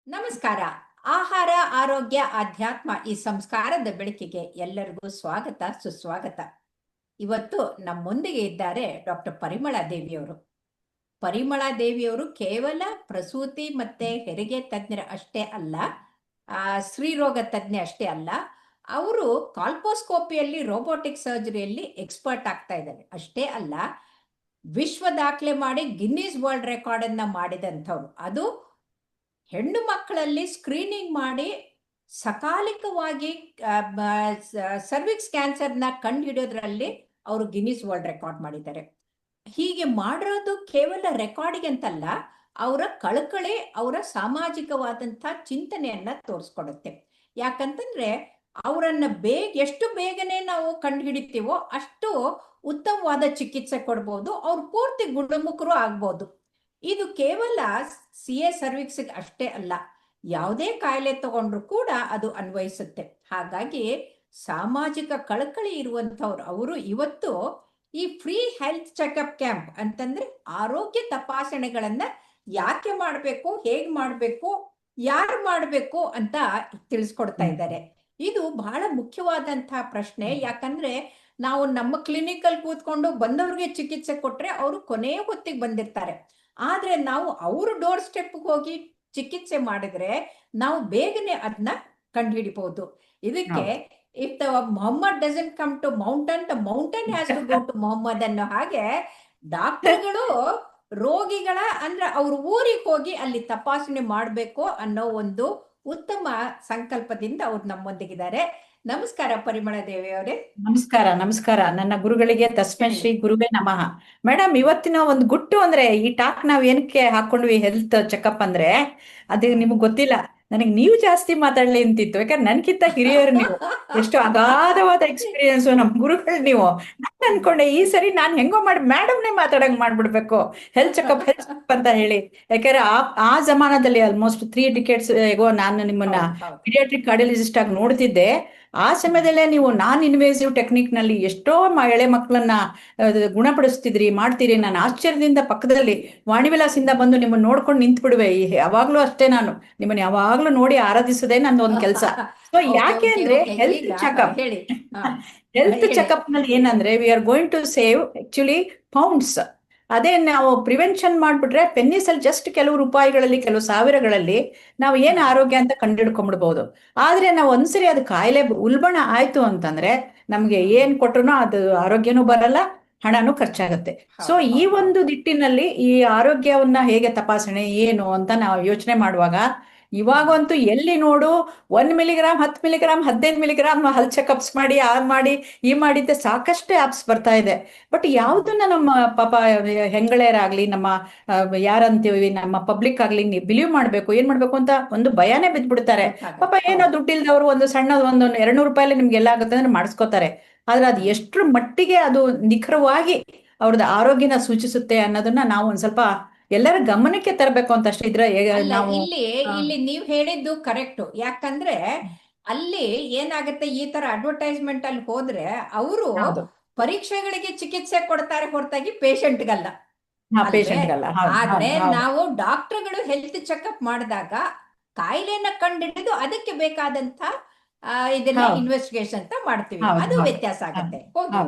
ನಮಸ್ಕಾರ. ಆಹಾರ, ಆರೋಗ್ಯ, ಆಧ್ಯಾತ್ಮ ಈ ಸಂಸ್ಕಾರದ ಬೆಳಕಿಗೆ ಎಲ್ಲರಿಗೂ ಸ್ವಾಗತ, ಸುಸ್ವಾಗತ. ಇವತ್ತು ನಮ್ಮೊಂದಿಗೆ ಇದ್ದಾರೆ ಡಾಕ್ಟರ್ ಪರಿಮಳಾ ದೇವಿಯವರು. ಪರಿಮಳಾ ದೇವಿಯವರು ಕೇವಲ ಪ್ರಸೂತಿ ಮತ್ತೆ ಹೆರಿಗೆ ತಜ್ಞರ ಅಷ್ಟೇ ಅಲ್ಲ, ಸ್ತ್ರೀರೋಗ ತಜ್ಞೆ ಅಷ್ಟೇ ಅಲ್ಲ, ಅವರು ಕಾಲ್ಪೋಸ್ಕೋಪಿಯಲ್ಲಿ ರೋಬೋಟಿಕ್ ಸರ್ಜರಿಯಲ್ಲಿ ಎಕ್ಸ್ಪರ್ಟ್ ಆಗ್ತಾ ಇದ್ದಾರೆ. ಅಷ್ಟೇ ಅಲ್ಲ, ವಿಶ್ವ ದಾಖಲೆ ಮಾಡಿ ಗಿನ್ನೀಸ್ ವರ್ಲ್ಡ್ ರೆಕಾರ್ಡ್ ಅನ್ನ ಮಾಡಿದಂಥವ್ರು. ಅದು ಹೆಣ್ಣು ಮಕ್ಕಳಲ್ಲಿ ಸ್ಕ್ರೀನಿಂಗ್ ಮಾಡಿ ಸಕಾಲಿಕವಾಗಿ ಸರ್ವಿಕ್ಸ್ ಕ್ಯಾನ್ಸರ್ನ ಕಂಡುಹಿಡಿಯೋದ್ರಲ್ಲಿ ಅವರು ಗಿನ್ನಿಸ್ ವರ್ಲ್ಡ್ ರೆಕಾರ್ಡ್ ಮಾಡಿದ್ದಾರೆ. ಹೀಗೆ ಮಾಡಿರೋದು ಕೇವಲ ರೆಕಾರ್ಡಿಗೆ ಅಂತಲ್ಲ, ಅವರ ಕಳಕಳಿ, ಅವರ ಸಾಮಾಜಿಕವಾದಂಥ ಚಿಂತನೆಯನ್ನ ತೋರಿಸ್ಕೊಡುತ್ತೆ. ಯಾಕಂತಂದ್ರೆ ಅವರನ್ನ ಎಷ್ಟು ಬೇಗನೆ ನಾವು ಕಂಡುಹಿಡಿತೀವೋ ಅಷ್ಟು ಉತ್ತಮವಾದ ಚಿಕಿತ್ಸೆ ಕೊಡ್ಬೋದು, ಅವ್ರು ಪೂರ್ತಿ ಗುಣಮುಖರು ಆಗ್ಬೋದು. ಇದು ಕೇವಲ CA ಸರ್ವಿಕ್ಸ್ ಅಷ್ಟೇ ಅಲ್ಲ, ಯಾವುದೇ ಕಾಯಿಲೆ ತಗೊಂಡ್ರು ಕೂಡ ಅದು ಅನ್ವಯಿಸುತ್ತೆ. ಹಾಗಾಗಿ ಸಾಮಾಜಿಕ ಕಳಕಳಿ ಇರುವಂತವ್ರು ಅವರು ಇವತ್ತು ಈ ಫ್ರೀ ಹೆಲ್ತ್ ಚೆಕಪ್ ಕ್ಯಾಂಪ್ ಅಂತಂದ್ರೆ ಆರೋಗ್ಯ ತಪಾಸಣೆಗಳನ್ನ ಯಾಕೆ ಮಾಡಬೇಕು, ಹೇಗ್ ಮಾಡಬೇಕು, ಯಾರು ಮಾಡಬೇಕು ಅಂತ ತಿಳಿಸ್ಕೊಡ್ತಾ ಇದ್ದಾರೆ. ಇದು ಬಹಳ ಮುಖ್ಯವಾದಂತಹ ಪ್ರಶ್ನೆ. ಯಾಕಂದ್ರೆ ನಾವು ನಮ್ಮ ಕ್ಲಿನಿಕ್ ಅಲ್ಲಿ ಕೂತ್ಕೊಂಡು ಬಂದವ್ರಿಗೆ ಚಿಕಿತ್ಸೆ ಕೊಟ್ರೆ ಅವರು ಕೊನೆಯ ಹೊತ್ತಿಗೆ ಬಂದಿರ್ತಾರೆ. ಆದ್ರೆ ನಾವು ಅವ್ರ ಡೋರ್ ಸ್ಟೆಪ್ ಹೋಗಿ ಚಿಕಿತ್ಸೆ ಮಾಡಿದ್ರೆ ನಾವು ಬೇಗನೆ ಅದನ್ನ ಕಂಡುಹಿಡಿಬಹುದು. ಇದಕ್ಕೆ if the Mohammed doesn't come to mountain, the mountain has to go to Mohammed ಅನ್ನೋ ಹಾಗೆ ಡಾಕ್ಟರ್ಗಳು ರೋಗಿಗಳ ಅಂದ್ರೆ ಅವ್ರ ಊರಿಗೆ ಹೋಗಿ ಅಲ್ಲಿ ತಪಾಸಣೆ ಮಾಡಬೇಕು ಅನ್ನೋ ಒಂದು ಉತ್ತಮ ಸಂಕಲ್ಪದಿಂದ ಅವ್ರು ನಮ್ಮೊಂದಿಗಿದ್ದಾರೆ. ನಮಸ್ಕಾರ ಪರಿಮಳಾ ದೇವಿ ಅವರೇ. ನಮಸ್ಕಾರ. ನಮಸ್ಕಾರ. ನನ್ನ ಗುರುಗಳಿಗೆ ತಸ್ಮೈ ಶ್ರೀ ಗುರುವೇ ನಮಃ. ಮೇಡಮ್, ಇವತ್ತಿನ ಒಂದು ಗುಟ್ಟು ಅಂದ್ರೆ ಈ ಟಾಕ್ ನಾವ್ ಏನಕ್ಕೆ ಹಾಕೊಂಡ್ವಿ ಹೆಲ್ತ್ ಚೆಕಪ್ ಅಂದ್ರೆ, ಅದು ನಿಮ್ಗೆ ಗೊತ್ತಿಲ್ಲ, ನನಗೆ ನೀವು ಜಾಸ್ತಿ ಮಾತಾಡ್ಲಿ ಅಂತಿತ್ತು. ಯಾಕಂದ್ರೆ ನನ್ಕಿಂತ ಹಿರಿಯರು ನೀವು, ಎಷ್ಟು ಅಗಾಧವಾದ ಎಕ್ಸ್ಪೀರಿಯನ್ಸ್ ನಮ್ ಗುರುಗಳು ನೀವು. ನಾನು ಅನ್ಕೊಂಡೆ ಈ ಸರಿ ನಾನ್ ಹೆಂಗೋ ಮಾಡಿ ಮೇಡಮ್ನೇ ಮಾತಾಡಂಗ್ ಮಾಡ್ಬಿಡ್ಬೇಕು, ಹೆಲ್ತ್ ಚೆಕಪ್ ಅಂತ ಹೇಳಿ. ಯಾಕಂದ್ರೆ ಆ ಜಮಾನದಲ್ಲಿ ಆಲ್ಮೋಸ್ಟ್ 3 ಡಿಕೇಡ್ಸ್ ಹೇಗೋ ನಾನು ನಿಮ್ಮನ್ನ ಪೀಡಿಯಾಟ್ರಿಕ್ ಕಾರ್ಡಿಯಾಲಜಿಸ್ಟ್ ಆಗಿ ನೋಡ್ತಿದ್ದೆ. ಆ ಸಮಯದಲ್ಲೇ ನೀವು ನಾನ್ ಇನ್ವೇಸಿವ್ ಟೆಕ್ನಿಕ್ ನಲ್ಲಿ ಎಷ್ಟೋ ಎಳೆ ಮಕ್ಕಳನ್ನ ಗುಣಪಡಿಸ್ತಿದ್ರಿ, ಮಾಡ್ತೀರಿ. ನಾನು ಆಶ್ಚರ್ಯದಿಂದ ಪಕ್ಕದಲ್ಲಿ ವಾಣಿವಿಲಾಸಿಂದ ಬಂದು ನಿಮ್ಮನ್ನ ನೋಡ್ಕೊಂಡು ನಿಂತು ಬಿಡುವೆ. ಯಾವಾಗ್ಲೂ ಅಷ್ಟೇ, ನಾನು ನಿಮ್ಮನ್ನ ಯಾವಾಗ್ಲೂ ನೋಡಿ ಆರಾಧಿಸೋದೇ ನಂದು ಒಂದು ಕೆಲಸ. ಸೊ ಯಾಕೆ ಅಂದ್ರೆ ಹೆಲ್ತ್ ಚೆಕಪ್, ಹೆಲ್ತ್ ಚೆಕಪ್ ನಲ್ಲಿ ಏನಂದ್ರೆ we are going to save actually pounds. ಅದೇ ನಾವು ಪ್ರಿವೆನ್ಷನ್ ಮಾಡ್ಬಿಟ್ರೆ ಪೆನ್ನಿಸಲ್ಲಿ ಜಸ್ಟ್ ಕೆಲವು ರೂಪಾಯಿಗಳಲ್ಲಿ, ಕೆಲವು ಸಾವಿರಗಳಲ್ಲಿ ನಾವು ಏನ್ ಆರೋಗ್ಯ ಅಂತ ಕಂಡಿಡ್ಕೊಂಡ್ಬಿಡ್ಬಹುದು. ಆದ್ರೆ ನಾವು ಒಂದ್ಸರಿ ಅದು ಕಾಯಿಲೆ ಉಲ್ಬಣ ಆಯ್ತು ಅಂತಂದ್ರೆ ನಮ್ಗೆ ಏನ್ ಕೊಟ್ರು ಅದು ಆರೋಗ್ಯನೂ ಬರಲ್ಲ, ಹಣನೂ ಖರ್ಚಾಗತ್ತೆ. ಸೊ ಈ ಒಂದು ದಿಟ್ಟಿನಲ್ಲಿ ಈ ಆರೋಗ್ಯವನ್ನ ಹೇಗೆ ತಪಾಸಣೆ ಏನು ಅಂತ ನಾವು ಯೋಚನೆ ಮಾಡುವಾಗ, ಇವಾಗಂತೂ ಎಲ್ಲಿ ನೋಡು 1 milligram, 10 milligram, 15 milligram health checkups ಮಾಡಿ, ಮಾಡಿ ಈ ಮಾಡಿದ್ದೆ ಸಾಕಷ್ಟು ಆಪ್ಸ್ ಬರ್ತಾ ಇದೆ. ಬಟ್ ಯಾವ್ದನ್ನ ನಮ್ಮ ಪಾಪ ಹೆಂಗಳೆಯರಾಗ್ಲಿ, ನಮ್ಮ ಯಾರಂತೀವಿ ನಮ್ಮ ಪಬ್ಲಿಕ್ ಆಗ್ಲಿ ಬಿಲೀವ್ ಮಾಡ್ಬೇಕು, ಏನ್ ಮಾಡ್ಬೇಕು ಅಂತ ಒಂದು ಭಯನೇ ಬಿದ್ದ್ಬಿಡ್ತಾರೆ. ಪಾಪ ಏನೋ ದುಡ್ಡಿಲ್ದವ್ರು ಒಂದು ಸಣ್ಣ ಒಂದು 200 ರೂಪಾಯಲ್ಲಿ ನಿಮ್ಗೆ ಎಲ್ಲ ಆಗುತ್ತೆ ಅಂದ್ರೆ ಮಾಡಿಸ್ಕೋತಾರೆ. ಆದ್ರೆ ಅದು ಎಷ್ಟ್ರ ಮಟ್ಟಿಗೆ ಅದು ನಿಖರವಾಗಿ ಅವ್ರದ್ದು ಆರೋಗ್ಯನ ಸೂಚಿಸುತ್ತೆ ಅನ್ನೋದನ್ನ ನಾವು ಒಂದ್ ಸ್ವಲ್ಪ ಎಲ್ಲರ ಗಮನಕ್ಕೆ ತರಬೇಕು ಅಂತ ಅಷ್ಟೇ. ಇದ್ರೆ ನಾವು ಇಲ್ಲಿ ನೀವ್ ಹೇಳಿದ್ದು ಕರೆಕ್ಟ್. ಯಾಕಂದ್ರೆ ಅಲ್ಲಿ ಏನಾಗುತ್ತೆ, ಈ ತರ ಅಡ್ವರ್ಟೈಸ್ಮೆಂಟ್ ಅಲ್ಲಿ ಹೋದ್ರೆ ಅವರು ಪರೀಕ್ಷೆಗಳಿಗೆ ಚಿಕಿತ್ಸೆ ಕೊಡ್ತಾರೆ ಹೊರತಾಗಿ ಪೇಷಂಟ್ಗಲ್ಲ. ಆದ್ರೆ ನಾವು ಡಾಕ್ಟರ್ಗಳು ಹೆಲ್ತ್ ಚೆಕಪ್ ಮಾಡಿದಾಗ ಕಾಯಿಲೆನ ಕಂಡಿಡಿದು ಅದಕ್ಕೆ ಬೇಕಾದಂತ ಇದನ್ನ ಇನ್ವೆಸ್ಟಿಗೇಷನ್ ಅಂತ ಮಾಡ್ತೀವಿ. ಅದು ವ್ಯತ್ಯಾಸ ಆಗುತ್ತೆ.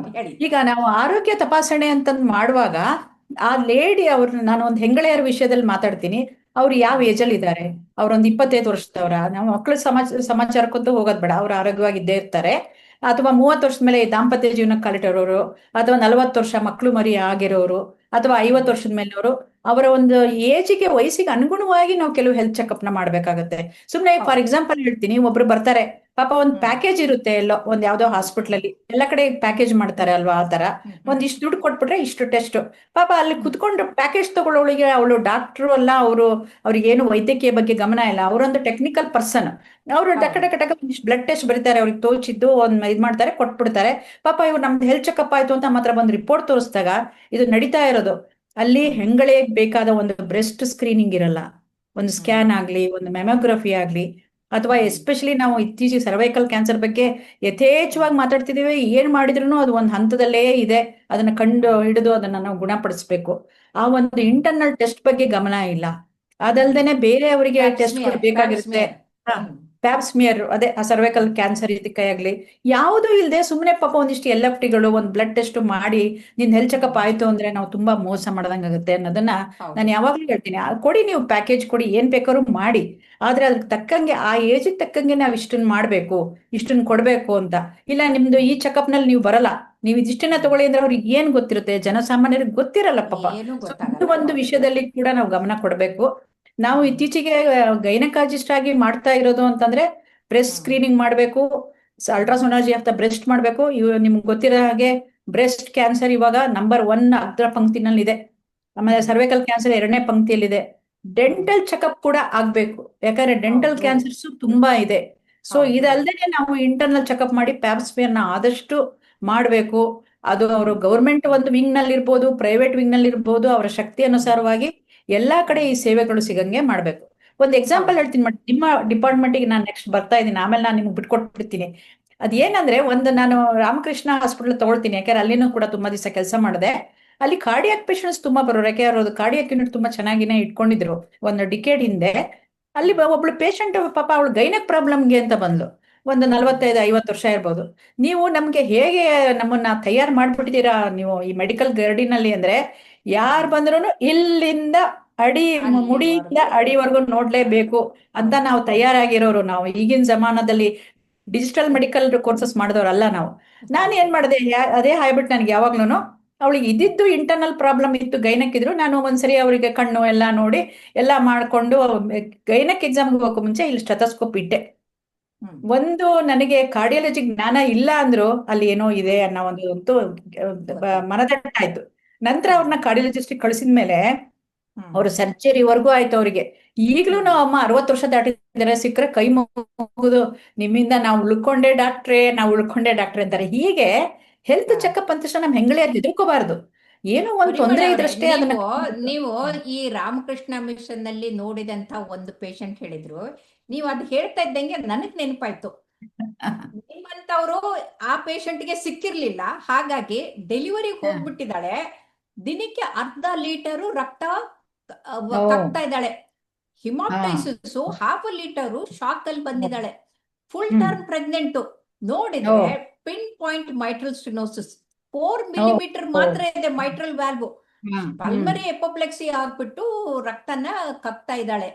ಈಗ ನಾವು ಆರೋಗ್ಯ ತಪಾಸಣೆ ಅಂತ ಮಾಡುವಾಗ ಆ ಲೇಡಿ ಅವ್ರನ್ನ, ನಾನು ಒಂದು ಹೆಂಗಳೆಯರ ವಿಷಯದಲ್ಲಿ ಮಾತಾಡ್ತೀನಿ. ಅವ್ರು ಯಾವ ಏಜ್ ಅಲ್ಲಿ ಇದ್ದಾರೆ, ಅವ್ರೊಂದು 25 ವರ್ಷದವ್ರ. ನಾವು ಮಕ್ಕಳ ಸಮಾಚಾರಕ್ಕಂತೂ ಹೋಗೋದ್ ಬೇಡ, ಅವ್ರು ಆರೋಗ್ಯವಾಗಿದ್ದೇ ಇರ್ತಾರೆ. ಅಥವಾ 30 ವರ್ಷದ ಮೇಲೆ ದಾಂಪತ್ಯ ಜೀವನಕ್ಕೆ ಕಾಲಿಟ್ಟಿರೋರು, ಅಥವಾ 40 ವರ್ಷ ಮಕ್ಕಳು ಮರಿ ಆಗಿರೋರು, ಅಥವಾ 50 ವರ್ಷದ ಮೇಲವರು, ಅವರ ಒಂದು ಏಜಿಗೆ, ವಯಸ್ಸಿಗೆ ಅನುಗುಣವಾಗಿ ನಾವು ಕೆಲವು ಹೆಲ್ತ್ ಚೆಕಪ್ ನ ಮಾಡ್ಬೇಕಾಗತ್ತೆ. ಸುಮ್ನೆ ಫಾರ್ ಎಕ್ಸಾಂಪಲ್ ಹೇಳ್ತೀನಿ, ಒಬ್ರು ಬರ್ತಾರೆ, ಪಾಪ ಒಂದ್ ಪ್ಯಾಕೇಜ್ ಇರುತ್ತೆ ಎಲ್ಲೋ ಒಂದ್ ಯಾವ್ದೋ ಹಾಸ್ಪಿಟಲ್ ಅಲ್ಲಿ, ಎಲ್ಲ ಕಡೆ ಪ್ಯಾಕೇಜ್ ಮಾಡ್ತಾರೆ ಅಲ್ವಾ, ಆ ತರ ಇಷ್ಟು ದುಡ್ಡು ಕೊಟ್ಬಿಟ್ರೆ ಇಷ್ಟು ಟೆಸ್ಟ್. ಪಾಪ ಅಲ್ಲಿ ಕುತ್ಕೊಂಡು ಪ್ಯಾಕೇಜ್ ತಗೊಳ್ಳೋಳಿಗೆ ಅವಳು ಡಾಕ್ಟ್ರು ಅಲ್ಲ, ಅವ್ರಿಗೆ ಏನು ವೈದ್ಯಕೀಯ ಬಗ್ಗೆ ಗಮನ ಇಲ್ಲ. ಅವರೊಂದು ಟೆಕ್ನಿಕಲ್ ಪರ್ಸನ್, ಅವರು ಟಕ ಬ್ಲಡ್ ಟೆಸ್ಟ್ ಬರೀತಾರೆ, ಅವ್ರಿಗೆ ತೋಚಿದ್ದು ಒಂದ್ ಇದ್ ಮಾಡ್ತಾರೆ, ಕೊಟ್ಬಿಡ್ತಾರೆ. ಪಾಪ ಇವ್ರು ನಮ್ದು ಹೆಲ್ತ್ ಚೆಕಪ್ ಆಯ್ತು ಅಂತ ಮಾತ್ರ ಬಂದು ರಿಪೋರ್ಟ್ ತೋರಿಸಿದಾಗ ಇದು ನಡೀತಾ ಇರೋದು. ಅಲ್ಲಿ ಹೆಂಗಳೆಗೆ ಬೇಕಾದ ಒಂದು ಬ್ರೆಸ್ಟ್ ಸ್ಕ್ರೀನಿಂಗ್ ಇರಲ್ಲ, ಒಂದು ಸ್ಕ್ಯಾನ್ ಆಗ್ಲಿ, ಒಂದು ಮೆಮೊಗ್ರಫಿ ಆಗ್ಲಿ, ಅಥವಾ ಎಸ್ಪೆಷಲಿ ನಾವು ಇತ್ತೀಚೆಗೆ ಸರ್ವೈಕಲ್ ಕ್ಯಾನ್ಸರ್ ಬಗ್ಗೆ ಯಥೇಚ್ಛವಾಗಿ ಮಾತಾಡ್ತಿದೀವಿ. ಏನ್ ಮಾಡಿದ್ರು ಅದು ಒಂದು ಹಂತದಲ್ಲೇ ಇದೆ, ಅದನ್ನ ಕಂಡು ಹಿಡಿದು ಅದನ್ನ ನಾವು ಗುಣಪಡಿಸ್ಬೇಕು. ಆ ಒಂದು ಇಂಟರ್ನಲ್ ಟೆಸ್ಟ್ ಬಗ್ಗೆ ಗಮನ ಇಲ್ಲ. ಅದಲ್ದೇನೆ ಬೇರೆ ಅವರಿಗೆ ಟೆಸ್ಟ್ಗಳು ಪ್ಯಾಪ್ಸ್ಮಿಯರ್ ಬೇಕಾಗಿರುತ್ತೆ. ಪ್ಯಾಪ್ಸ್ಮಿಯರ್. ಹಾ, ಹ್ಮ್ ಪ್ಯಾಪ್ಸ್ಮಿಯರ್, ಅದೇ ಸರ್ವೈಕಲ್ ಕ್ಯಾನ್ಸರ್ ಇದಕ್ಕೆ ಆಗ್ಲಿ, ಯಾವುದೂ ಇಲ್ಲದೆ ಸುಮ್ಮನೆ ಪಾಪ ಒಂದಿಷ್ಟು ಎಲ್ ಎಫ್ ಟಿಗಳು ಒಂದು ಬ್ಲಡ್ ಟೆಸ್ಟ್ ಮಾಡಿ ನಿನ್ ಹೆಲ್ತ್ ಚೆಕಪ್ ಹ್ಮ್ ಆಯ್ತು ಅಂದ್ರೆ ನಾವು ತುಂಬಾ ಮೋಸ ಮಾಡ್ದಂಗಾಗುತ್ತೆ ಅನ್ನೋದನ್ನ ಹೌದು. ನಾನು ಯಾವಾಗ್ಲೂ ಹೇಳ್ತೀನಿ. ಕೊಡಿ, ನೀವು ಪ್ಯಾಕೇಜ್ ಕೊಡಿ, ಏನ್ ಬೇಕಾದ್ರೂ ಮಾಡಿ, ಆದ್ರೆ ಅದಕ್ಕೆ ತಕ್ಕಂಗೆ ಆ ಏಜಿಗೆ ತಕ್ಕಂಗೆ ನಾವು ಇಷ್ಟನ್ನ ಮಾಡ್ಬೇಕು, ಇಷ್ಟನ್ನ ಕೊಡ್ಬೇಕು ಅಂತ. ಇಲ್ಲ ನಿಮ್ದು ಈ ಹ್ಮ್ ಚೆಕಪ್ ನಲ್ಲಿ ನೀವು ಬರಲ್ಲ, ನೀವು ಇದಿಷ್ಟನ್ನ ಹ್ಮ್ ತಗೊಳ್ಳಿ ಅಂದ್ರೆ ಅವ್ರಿಗೆ ಏನ್ ಗೊತ್ತಿರುತ್ತೆ? ಜನಸಾಮಾನ್ಯರಿಗೆ ಗೊತ್ತಿರಲ್ಲ ಪಾಪ. ಏನು ಸೊ ಇದು ಗೊತ್ತಾಗಲ್ಲ. ಒಂದು ಹೌದು. ವಿಷಯದಲ್ಲಿ ಕೂಡ ನಾವು ಗಮನ ಕೊಡಬೇಕು. ನಾವು ಹ್ಮ್ ಇತ್ತೀಚೆಗೆ ಗೈನಕಾಲಜಿಸ್ಟ್ ಆಗಿ ಮಾಡ್ತಾ ಇರೋದು ಅಂತಂದ್ರೆ ಬ್ರೆಸ್ಟ್ ಹ್ಮ್ ಸ್ಕ್ರೀನಿಂಗ್ ಮಾಡಬೇಕು, ಹ್ಮ್ ಅಲ್ಟ್ರಾಸೋನಾಲಜಿ ಆಫ್ ದ ಬ್ರೆಸ್ಟ್ ಮಾಡಬೇಕು. ಇವು ನಿಮ್ಗೆ ಗೊತ್ತಿರೋ ಹಾಗೆ ಬ್ರೆಸ್ಟ್ ಕ್ಯಾನ್ಸರ್ ಇವಾಗ ನಂಬರ್ 1 ಅಗ್ರ ಪಂಕ್ತಿನಲ್ಲಿ ಇದೆ. ಆಮೇಲೆ ಹ್ಮ್ ಸರ್ವೈಕಲ್ ಕ್ಯಾನ್ಸರ್ 2ನೇ ಪಂಕ್ತಿಯಲ್ಲಿದೆ. ಹ್ಮ್ ಡೆಂಟಲ್ ಚೆಕಪ್ ಕೂಡ ಆಗ್ಬೇಕು, ಯಾಕಂದ್ರೆ ಡೆಂಟಲ್ ಹೌದು. ಕ್ಯಾನ್ಸರ್ಸ್ ತುಂಬಾ ಇದೆ. ಸೊ ಹೌದು. ಇದಲ್ದೇನೆ ನಾವು ಇಂಟರ್ನಲ್ ಚೆಕಪ್ ಮಾಡಿ ಪ್ಯಾಪ್ಸ್ಮಿಯರ್ ನ ಆದಷ್ಟು ಮಾಡಬೇಕು. ಅದು ಅವರು ಹ್ಮ್ ಗೌರ್ಮೆಂಟ್ ಒಂದು ವಿಂಗ್ ನಲ್ಲಿ ಇರ್ಬೋದು, ಪ್ರೈವೇಟ್ ವಿಂಗ್ ನಲ್ಲಿ ಇರ್ಬೋದು, ಅವರ ಶಕ್ತಿ ಹ್ಮ್ ಅನುಸಾರವಾಗಿ ಎಲ್ಲಾ ಕಡೆ ಹ್ಮ್ ಈ ಸೇವೆಗಳು ಸಿಗಂಗೆ ಮಾಡ್ಬೇಕು. ಒಂದು ಎಕ್ಸಾಂಪಲ್ ಹೌದು. ಹೇಳ್ತೀನಿ ಮೇಡಮ್, ನಿಮ್ಮ ಡಿಪಾರ್ಟ್ಮೆಂಟ್ಗೆ ನಾನು ನೆಕ್ಸ್ಟ್ ಬರ್ತಾ ಇದ್ದೀನಿ, ಆಮೇಲೆ ನಾನು ನಿಮ್ಗೆ ಬಿಟ್ಕೊಟ್ಬಿಡ್ತೀನಿ. ಹ್ಮ್ ಅದೇನಂದ್ರೆ, ಒಂದು ನಾನು ರಾಮಕೃಷ್ಣ ಹಾಸ್ಪಿಟಲ್ ತಗೊಳ್ತೀನಿ, ಯಾಕಂದ್ರೆ ಅಲ್ಲಿನೂ ಕೂಡ ತುಂಬಾ ದಿವಸ ಕೆಲಸ ಮಾಡಿದೆ. ಅಲ್ಲಿ ಕಾರ್ಡಿಯಾಕ್ ಪೇಷಂಟ್ಸ್ ತುಂಬಾ ಬರೋರು, ಯಾಕೆ ಅವರು ಕಾರ್ಡಿಯಾಕ್ ಯೂನಿಟ್ ತುಂಬಾ ಚೆನ್ನಾಗಿನೇ ಇಟ್ಕೊಂಡಿದ್ರು ಒಂದು ಡಿಕೇಡ್ ಹ್ಮ್ ಹಿಂದೆ. ಅಲ್ಲಿ ಹ್ಮ್ ಒಬ್ಳು ಪೇಷಂಟ್ ಪಾಪ ಅವಳು ಗೈನಕ್ ಪ್ರಾಬ್ಲಮ್ಗೆ ಅಂತ ಬಂದ್ಲು. ಒಂದು ಹ್ಮ್ 45-50 ವರ್ಷ ಇರ್ಬೋದು. ನೀವು ನಮ್ಗೆ ಹೇಗೆ ನಮ್ಮನ್ನ ತಯಾರು ಮಾಡ್ಬಿಟ್ಟಿದ್ದೀರಾ ನೀವು ಈ ಮೆಡಿಕಲ್ ಗರ್ಡಿನಲ್ಲಿ ಅಂದ್ರೆ, ಯಾರು ಹ್ಮ್ ಬಂದ್ರು ಇಲ್ಲಿಂದ ಅಡಿ ಮುಡಿಯಿಂದ ಅಲ್ಲಿವರೆಗೂ. ಅಡಿವರೆಗೂ ನೋಡ್ಲೇಬೇಕು ಅಂತ ಹೌದು. ನಾವು ತಯಾರಾಗಿರೋರು. ನಾವು ಈಗಿನ ಜಮಾನದಲ್ಲಿ ಡಿಜಿಟಲ್ ಹ್ಮ್ ಮೆಡಿಕಲ್ ಕೋರ್ಸಸ್ ಮಾಡಿದವರಲ್ಲ ನಾವು. ನಾನು ಹೌದು. ಏನ್ ಮಾಡಿದೆ, ಅದೇ ಹ್ಯಾಬಿಟ್ ನನಗೆ ಯಾವಾಗ್ಲೂ. ಅವಳಿಗೆ ಇದ್ದಿದ್ದು ಇಂಟರ್ನಲ್ ಪ್ರಾಬ್ಲಮ್ ಇತ್ತು, ಗೈನಕ್ ಇದ್ರು. ನಾನು ಒಂದ್ಸರಿ ಅವರಿಗೆ ಕಣ್ಣು ಎಲ್ಲ ನೋಡಿ ಎಲ್ಲ ಮಾಡ್ಕೊಂಡು ಗೈನಕ್ ಎಕ್ಸಾಮ್ಗೆ ಹೋಗೋ ಮುಂಚೆ ಇಲ್ಲಿ ಸ್ಟೆಥೋಸ್ಕೋಪ್ ಇಟ್ಟೆ. ಹ್ಮ್ ಒಂದು ನನಗೆ ಕಾರ್ಡಿಯಾಲಜಿ ಜ್ಞಾನ ಇಲ್ಲ ಅಂದ್ರು ಅಲ್ಲಿ ಏನೋ ಇದೆ ಹ್ಮ್ ಅನ್ನೋ ಒಂದು ಅಂತೂ ಗೊತ್ತಾಯ್ತು. ಮನದಟ್ಟಾಯ್ತು. ನಂತರ ಹ್ಮ್ ಅವ್ರನ್ನ ಕಾರ್ಡಿಯಾಲಜಿಸ್ಟ್ ಕಳಿಸಿದ್ಮೇಲೆ ಹ್ಮ್ ಅವ್ರ ಸರ್ಜರಿವರೆಗೂ ಆಯ್ತು ಅವ್ರಿಗೆ. ಈಗ್ಲೂ ಹ್ಮ್ ಅಮ್ಮ 60 ವರ್ಷ ದಾಟಿದ್ದಾರೆ, ಸಿಕ್ಕರೆ ಕೈ ಮುಗಿದು ನಿಮ್ಮಿಂದ ನಾವು ಉಳ್ಕೊಂಡೆ ಡಾಕ್ಟ್ರೆ ಅಂತಾರೆ. ಹೀಗೆ ಹೆಲ್ತ್ ಹಾ. ಚೆಕಪ್ ಅಂತ ತಕ್ಷಣ ನಮ್ ಹೆಂಗಳೆ ಅಂತ ಹೆದರ್ಕೋಬಾರ್ದು. ಏನೋ ಒಂದ್ ಪರಿಮಳ ತೊಂದರೆ ಅವರೇ, ಇದ್ರಷ್ಟೇ ಅದನ್ನ ನೀವು ಈ ರಾಮಕೃಷ್ಣ ಮಿಷನ್ ನಲ್ಲಿ ನೋಡಿದಂತ ಒಂದು ಪೇಷಂಟ್ ಹೇಳಿದ್ರು. ನೀವು ಅದು ಹೇಳ್ತಾ ಇದ್ದಂಗೆ ನನಗ್ ನೆನಪಾಯ್ತು. ನಿಮ್ಮಂತವ್ರು ಆ ಪೇಷಂಟ್ಗೆ ಸಿಕ್ಕಿರ್ಲಿಲ್ಲ, ಹಾಗಾಗಿ ಡೆಲಿವರಿಗೆ ಹೋಗ್ಬಿಟ್ಟಿದ್ದಾಳೆ. ದಿನಕ್ಕೆ ಅರ್ಧ ಲೀಟರು ರಕ್ತ ಓ, ಕಕ್ತಾ ಇದ್ದಾಳೆ. ಹಾ, ಹಿಮಾಪ್ಟೈಸಿಸ್ ½ ಲೀಟರು ಶಾಕ್ ಅಲ್ಲಿ ಬಂದಿದ್ದಾಳೆ. ಫುಲ್ ಹ್ಮ್, ಟರ್ಮ್ ಪ್ರೆಗ್ನೆಂಟ್. ಓ, ನೋಡಿದ್ರೆ ಪಿನ್ ಪಾಯಿಂಟ್ ಮೈಟ್ರಲ್ ಸ್ಟಿನೋಸಿಸ್ 4 ಓ, ಮಿಲಿಮೀಟರ್ ಓ, ಮಾತ್ರ ಇದೆ ಮೈಟ್ರಲ್ ವ್ಯಾಲ್ವ್. ಹ್ಮ್, ಹ್ಮ್, ಪಲ್ಮರಿ ಎಪೋಪ್ಲೆಕ್ಸಿ ಆಗ್ಬಿಟ್ಟು ರಕ್ತನ ಕಕ್ತಾ ಇದ್ದಾಳೆ.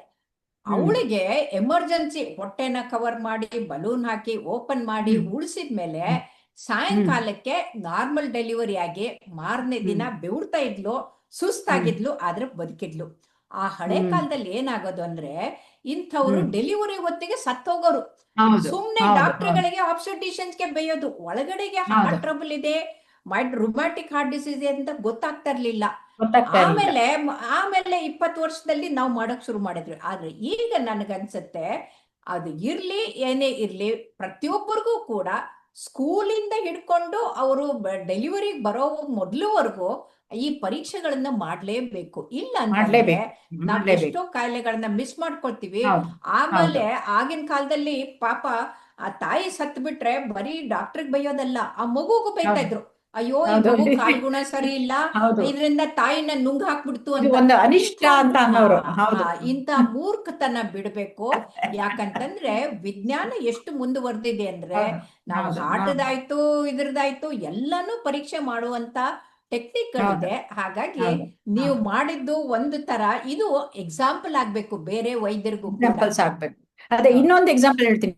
ಹ್ಮ್, ಅವಳಿಗೆ ಎಮರ್ಜೆನ್ಸಿ ಹೊಟ್ಟೆನ ಕವರ್ ಮಾಡಿ ಬಲೂನ್ ಹಾಕಿ ಓಪನ್ ಮಾಡಿ ಹ್ಮ್, ಉಳಿಸಿದ್ಮೇಲೆ ಹ್ಮ್, ಸಾಯಂಕಾಲಕ್ಕೆ ನಾರ್ಮಲ್ ಡೆಲಿವರಿ ಆಗಿ ಮಾರನೇ ದಿನ ಹ್ಮ್, ಬೆವರ್ತಾ ಇದ್ಲು, ಹ್ಮ್, ಸುಸ್ತಾಗಿದ್ಲು, ಆದ್ರೆ ಬದುಕಿದ್ಲು. ಆ ಹಳೆ ಹ್ಮ್, ಕಾಲದಲ್ಲಿ ಏನಾಗೋದು ಅಂದ್ರೆ, ಇಂಥವ್ರು ಹ್ಮ್, ಡೆಲಿವರಿ ಹೊತ್ತಿಗೆ ಸತ್ತೋಗೋರು. ಹೌದು, ಸುಮ್ನೆ ಹೌದು, ಹೌದು, ಡಾಕ್ಟರ್ಗಳಿಗೆ ಆಬ್ಸ್ಟೆಟಿಷಿಯನ್ಸ್ಗೆ ಬೈಯೋದು, ಒಳಗಡೆಗೆ ಹೌದು, ಹಾರ್ಟ್ ಟ್ರಬಲ್ ಇದೆ, ರುಮ್ಯಾಟಿಕ್ ಹಾರ್ಟ್ ಡಿಸೀಸ್ ಇದೆ ಅಂತ ಗೊತ್ತಾಗ್ತಾ ಇರ್ಲಿಲ್ಲ. ಗೊತ್ತಾಗ್ತಾ ಇರ್ಲಿಲ್ಲ. ಆಮೇಲೆ ಆಮೇಲೆ 20 ವರ್ಷದಲ್ಲಿ ನಾವು ಮಾಡಕ್ ಶುರು ಮಾಡಿದ್ವಿ. ಆದ್ರೆ ಈಗ ನನಗನ್ಸುತ್ತೆ, ಅದು ಇರ್ಲಿ ಏನೇ ಇರ್ಲಿ, ಪ್ರತಿಯೊಬ್ಬರಿಗೂ ಕೂಡ ಸ್ಕೂಲಿಂದ ಹಿಡ್ಕೊಂಡು ಅವರು ಡೆಲಿವರಿಗೆ ಬರೋ ಮೊದಲುವರೆಗೂ ಈ ಪರೀಕ್ಷೆಗಳನ್ನ ಮಾಡ್ಲೇಬೇಕು. ಇಲ್ಲ ಅಂತಂದ್ರೆ ಮಾಡ್ಲೇಬೇಕು, ನಾವ್ ಮಾಡ್ಲೇಬೇಕು. ಎಷ್ಟೋ ಕಾಯಿಲೆಗಳನ್ನ ಮಿಸ್ ಮಾಡ್ಕೊಳ್ತೀವಿ. ಹೌದು, ಹೌದು, ಆಮೇಲೆ ಆಗಿನ ಕಾಲದಲ್ಲಿ ಪಾಪ ಆ ತಾಯಿ ಸತ್ ಬಿಟ್ರೆ ಬರೀ ಡಾಕ್ಟರ್ಗೆ ಬೈಯೋದಲ್ಲ, ಆ ಮಗುಗೂ ಬೈತಾ ಹೌದು, ಇದ್ರು. ಅಯ್ಯೋ, ಈ ಹೌದು, ಮಗು ಕಾಲ್ಗುಣ ಸರಿ ಇಲ್ಲ, ಹೌದು. ಇದರಿಂದ ತಾಯಿನ ನುಂಗ್ ಹಾಕ್ಬಿಡ್ತು ಇದು ಅಂತ. ಒಂದು ಇಂಥ ಅನಿಷ್ಟ ಅಂತ ಅನ್ನೋರು. ಹೌದು, ಇಂಥ ಮೂರ್ಖತನ ಬಿಡ್ಬೇಕು. ಯಾಕಂತಂದ್ರೆ ವಿಜ್ಞಾನ ಎಷ್ಟು ಮುಂದುವರೆದಿದೆ ಅಂದ್ರೆ, ಹೌದು, ನಾವು ಹೌದು, ಹೌದು, ಹಾರ್ಟ್ದಾಯ್ತು ಇದ್ರದಾಯ್ತು ಎಲ್ಲಾನು ಪರೀಕ್ಷೆ ಮಾಡುವಂತ ಹೌದು, ಟೆಕ್ನಿಕ್ಗಳಿದೆ. ಹಾಗಾಗಿ ಹೌದು, ನೀವು ಹೌದು. ಮಾಡಿದ್ದು ಒಂದು ತರ, ಇದು ಎಕ್ಸಾಂಪಲ್ ಆಗ್ಬೇಕು ಬೇರೆ ವೈದ್ಯರಿಗೂ ಕೂಡ. ಎಕ್ಸಾಂಪಲ್ಸ್ ಆಗ್ಬೇಕು. ಅದೇ ಹೌದು. ಇನ್ನೊಂದು ಎಕ್ಸಾಂಪಲ್ ಹೇಳ್ತೀನಿ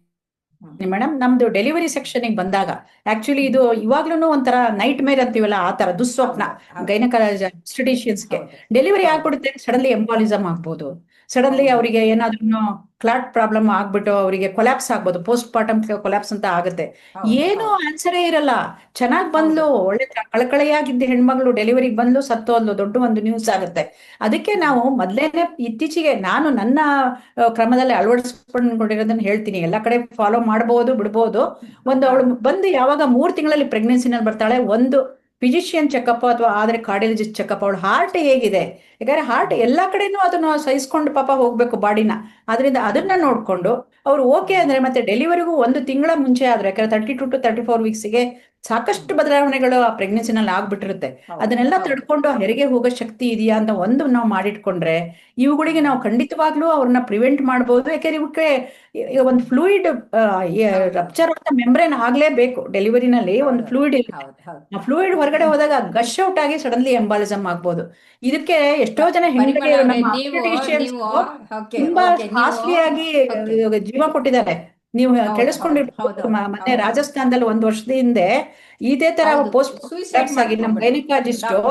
ಹ್ಮ್ ಮೇಡಮ್. ನಮ್ದು ಡೆಲಿವರಿ ಸೆಕ್ಷನ್ ಬಂದಾಗ ಆಕ್ಚುಲಿ ಹ್ಮ್ ಇದು ಇವಾಗ್ಲೂ ಒಂಥರ ನೈಟ್ ಮೇರ್ ಅಂತೀವಲ್ಲ, ಆ ತರ ದುಸ್ವಪ್ನ ಹೌದು ಹೌದು ಗೈನಕಾಲಜಿಸ್ಟ್ಗೆ. ಹೌದು ಡೆಲಿವರಿ ಹೌದು ಆಗ್ಬಿಡುತ್ತೆ, ಸಡನ್ಲಿ ಎಂಬಾಲಿಸಮ್ ಆಗ್ಬೋದು, ಸಡನ್ಲಿ ಹೌದು ಅವರಿಗೆ ಏನಾದ್ರೂ ಕ್ಲಾಟ್ ಪ್ರಾಬ್ಲಮ್ ಆಗ್ಬಿಟ್ಟು ಅವರಿಗೆ ಕೊಲ್ಯಾಪ್ಸ್ ಆಗ್ಬೋದು, ಪೋಸ್ಟ್ ಪಾರ್ಟಮ್ ಕೊಲ್ಯಾಪ್ಸ್ ಅಂತ ಆಗುತ್ತೆ. ಹೌದು ಏನು ಹೌದು ಆನ್ಸರೇ ಇರಲ್ಲ. ಚೆನ್ನಾಗ್ ಹೌದು ಬಂದ್ಲು, ಒಳ್ಳೆ ಕಳಕಳೆಯಾಗಿದ್ದ ಹೆಣ್ಮಗಳು ಡೆಲಿವರಿಗೆ ಬಂದ್ಲು, ಸತ್ತೋದ್ಲು, ದೊಡ್ಡ ಒಂದು ನ್ಯೂಸ್ ಆಗುತ್ತೆ. ಅದಕ್ಕೆ ಹ್ಮ್ ನಾವು ಮೊದ್ಲೇನೆ ಇತ್ತೀಚೆಗೆ ನಾನು ನನ್ನ ಕ್ರಮದಲ್ಲಿ ಅಳವಡಿಸ್ಕೊಂಡಿರೋದನ್ನ ಹೇಳ್ತೀನಿ. ಎಲ್ಲ ಕಡೆ ಫಾಲೋ ಮಾಡ್ಬೋದು ಬಿಡ್ಬೋದು. ಒಂದು ಹಾ ಅವಳು ಬಂದು ಯಾವಾಗ 3 ತಿಂಗಳಲ್ಲಿ ಪ್ರೆಗ್ನೆನ್ಸಿನಲ್ಲಿ ಬರ್ತಾಳೆ, ಒಂದು ಫಿಸಿಷಿಯನ್ ಚೆಕಪ್ ಅಥವಾ ಆದ್ರೆ ಕಾರ್ಡಿಯಾಲಜಿಸ್ಟ್ ಚೆಕಪ್, ಅವಳು ಹಾರ್ಟ್ ಹೇಗಿದೆ. ಯಾಕಂದ್ರೆ ಹಾರ್ಟ್ ಹ್ಮ್ ಎಲ್ಲಾ ಕಡೆನೂ ಅದನ್ನ ಸಹಿಸ್ಕೊಂಡು ಪಾಪ ಹೋಗ್ಬೇಕು ಬಾಡಿನ. ಅದರಿಂದ ಅದನ್ನ ಹೌದು ನೋಡ್ಕೊಂಡು ಅವ್ರು ಓಕೆ ಹ್ಮ್ ಅಂದ್ರೆ ಮತ್ತೆ ಡೆಲಿವರಿಗೂ 1 ತಿಂಗಳ ಮುಂಚೆ ಆದ್ರೆ, ಯಾಕಂದ್ರೆ 32 to 34 ವೀಕ್ಸ್ಗೆ ಸಾಕಷ್ಟು ಬದಲಾವಣೆಗಳು ಆ ಪ್ರೆಗ್ನೆನ್ಸಿನಲ್ಲಿ ಆಗ್ಬಿಟ್ಟಿರುತ್ತೆ. ಹೌದು ಅದನ್ನೆಲ್ಲ ಹೌದು ತಡ್ಕೊಂಡು ಆ ಹೆರಿಗೆ ಹೋಗೋ ಶಕ್ತಿ ಇದೆಯಾ ಅಂತ ಒಂದು ನಾವು ಮಾಡಿಟ್ಕೊಂಡ್ರೆ ಇವುಗಳಿಗೆ ನಾವು ಖಂಡಿತವಾಗ್ಲೂ ಅವ್ರನ್ನ ಪ್ರಿವೆಂಟ್ ಮಾಡ್ಬೋದು. ಯಾಕೆಂದ್ರೆ ಇವಕ್ಕೆ ಒಂದು ಫ್ಲೂಯಿಡ್ ಹೌದೌದು ರಪ್ಚರ್ ಅಂತ ಮೆಂಬ್ರೇನ್ ಆಗ್ಲೇಬೇಕು. ಡೆಲಿವರಿನಲ್ಲಿ ಒಂದು ಹೌದೌದು ಫ್ಲೂಯಿಡ್ ಇರುತ್ತೆ. ಹೌದು ಹೌದು ಆ ಫ್ಲೂಯಿಡ್ ಹೊರಗಡೆ ಹೋದಾಗ ಗಶ್ ಔಟ್ ಆಗಿ ಸಡನ್ಲಿ ಎಂಬಾಲಿಸಮ್ ಆಗ್ಬೋದು. ಇದಕ್ಕೆ ಎಷ್ಟೋ ಜನ ಪರಿಮಳ ಹೆಂಗಸರು ಅವ್ರೆ, ನಮ್ಮ ನೀವು obstetricians ನೀವು ಓಕೆ ತುಂಬಾ ಓಕೆ ನೀವು ಕಾಸ್ಟ್ಲಿ ಆಗಿ ಓಕೆ ಜೀವ ಕೊಟ್ಟಿದ್ದಾರೆ. ನೀವು ಹೌದು ಹೌದು ಹೌದು ಕೇಳಿಸ್ಕೊಂಡಿರ್ಬೋದು, ಮೊನ್ನೆ ಹೌದು ರಾಜಸ್ಥಾನದಲ್ಲಿ ಒಂದು ವರ್ಷದ ಹಿಂದೆ ಇದೇ ತರ ಹೌದು ಪೋಸ್ಟ್ ಸೂಸೈಡ್ ಆಗಿ ನಮ್ಮ ಮಾಡ್ಕೊಂಡ್ಬಿಟ್ರು ಗೈನಕಾಲಜಿಸ್ಟ್ ಡಾಕ್ಟರ್